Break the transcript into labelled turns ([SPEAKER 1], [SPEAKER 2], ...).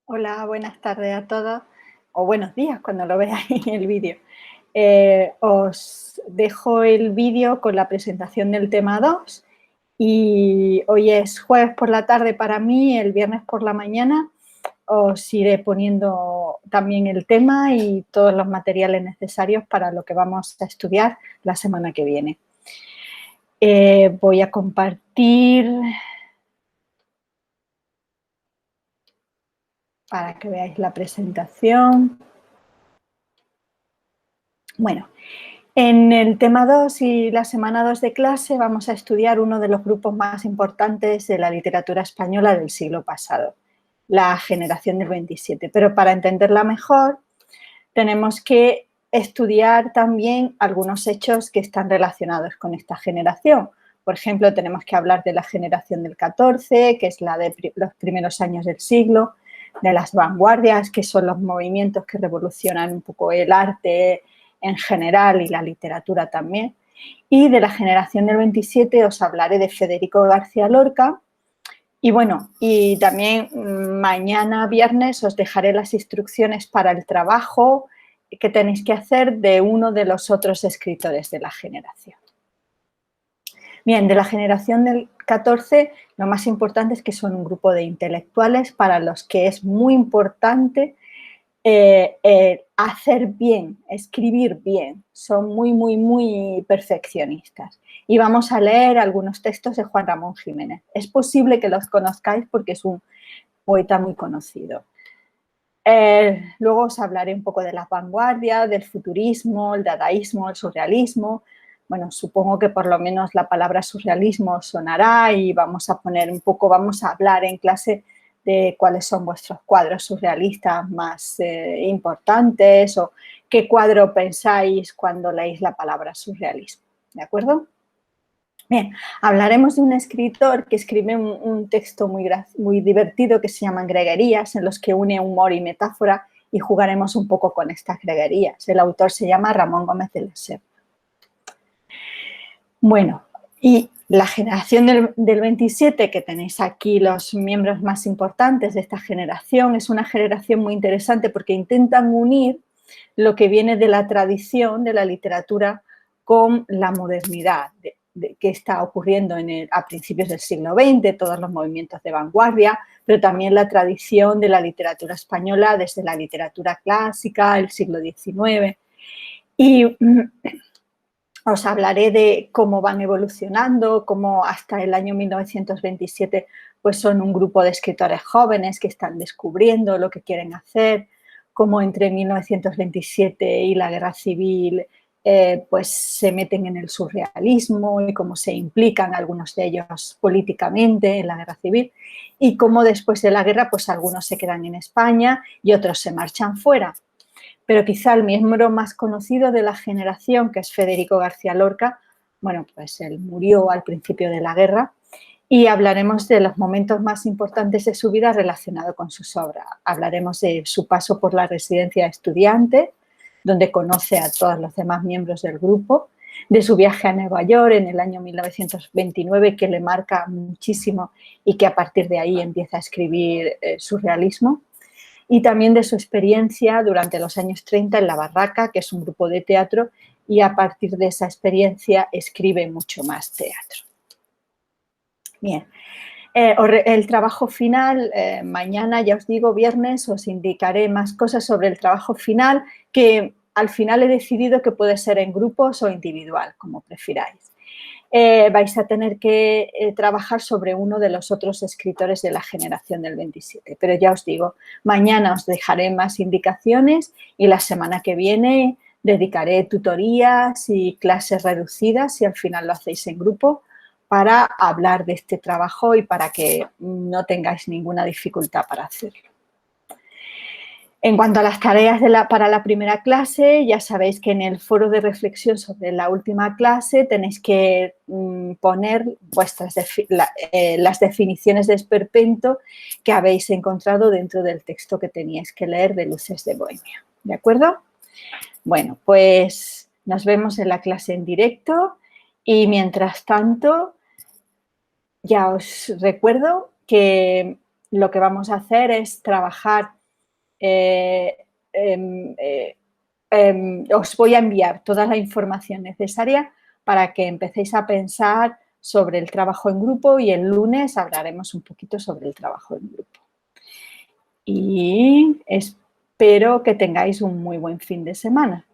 [SPEAKER 1] Hola, buenas tardes a todos, o buenos días cuando lo veáis el vídeo. Os dejo el vídeo con la presentación del tema 2 y hoy es jueves por la tarde para mí, el viernes por la mañana os iré poniendo también el tema y todos los materiales necesarios para lo que vamos a estudiar la semana que viene. Voy a compartir para que veáis la presentación. Bueno, en el tema 2 y la semana 2 de clase vamos a estudiar uno de los grupos más importantes de la literatura española del siglo pasado, la generación del 27. Pero para entenderla mejor tenemos que estudiar también algunos hechos que están relacionados con esta generación. Por ejemplo, tenemos que hablar de la generación del 14, que es la de los primeros años del siglo, de las vanguardias, que son los movimientos que revolucionan un poco el arte en general y la literatura también. Y de la generación del 27 os hablaré de Federico García Lorca. Y bueno, y también mañana viernes os dejaré las instrucciones para el trabajo que tenéis que hacer de uno de los otros escritores de la generación. Bien, de la generación del 14, lo más importante es que son un grupo de intelectuales para los que es muy importante hacer bien, escribir bien. Son muy perfeccionistas. Y vamos a leer algunos textos de Juan Ramón Jiménez. Es posible que los conozcáis porque es un poeta muy conocido. Luego os hablaré un poco de la vanguardia, del futurismo, el dadaísmo, el surrealismo. Bueno, supongo que por lo menos la palabra surrealismo sonará y vamos a hablar en clase de cuáles son vuestros cuadros surrealistas más importantes o qué cuadro pensáis cuando leéis la palabra surrealismo, ¿de acuerdo? Bien, hablaremos de un escritor que escribe un texto muy divertido que se llama Greguerías, en los que une humor y metáfora y jugaremos un poco con estas greguerías. El autor se llama Ramón Gómez de la Serna. Bueno, y la generación del 27, que tenéis aquí los miembros más importantes de esta generación, es una generación muy interesante porque intentan unir lo que viene de la tradición de la literatura con la modernidad que está ocurriendo a principios del siglo XX, todos los movimientos de vanguardia, pero también la tradición de la literatura española desde la literatura clásica, el siglo XIX. Y os hablaré de cómo van evolucionando, cómo hasta el año 1927 pues son un grupo de escritores jóvenes que están descubriendo lo que quieren hacer, cómo entre 1927 y la Guerra Civil pues se meten en el surrealismo y cómo se implican algunos de ellos políticamente en la Guerra Civil y cómo después de la guerra pues algunos se quedan en España y otros se marchan fuera. Pero quizá el miembro más conocido de la generación, que es Federico García Lorca, bueno, pues él murió al principio de la guerra y hablaremos de los momentos más importantes de su vida relacionados con sus obras. Hablaremos de su paso por la residencia de estudiantes, donde conoce a todos los demás miembros del grupo, de su viaje a Nueva York en el año 1929, que le marca muchísimo y que a partir de ahí empieza a escribir surrealismo, y también de su experiencia durante los años 30 en La Barraca, que es un grupo de teatro, y a partir de esa experiencia escribe mucho más teatro. Bien, el trabajo final, mañana, ya os digo, viernes, os indicaré más cosas sobre el trabajo final, que al final he decidido que puede ser en grupos o individual, como prefiráis. Vais a tener que trabajar sobre uno de los otros escritores de la generación del 27. Pero ya os digo, mañana os dejaré más indicaciones y la semana que viene dedicaré tutorías y clases reducidas, si al final lo hacéis en grupo, para hablar de este trabajo y para que no tengáis ninguna dificultad para hacerlo. En cuanto a las tareas para la primera clase, ya sabéis que en el foro de reflexión sobre la última clase tenéis que poner las definiciones de esperpento que habéis encontrado dentro del texto que teníais que leer de Luces de Bohemia. ¿De acuerdo? Bueno, pues nos vemos en la clase en directo y mientras tanto ya os recuerdo que lo que vamos a hacer es trabajar os voy a enviar toda la información necesaria para que empecéis a pensar sobre el trabajo en grupo y el lunes hablaremos un poquito sobre el trabajo en grupo. Y espero que tengáis un muy buen fin de semana.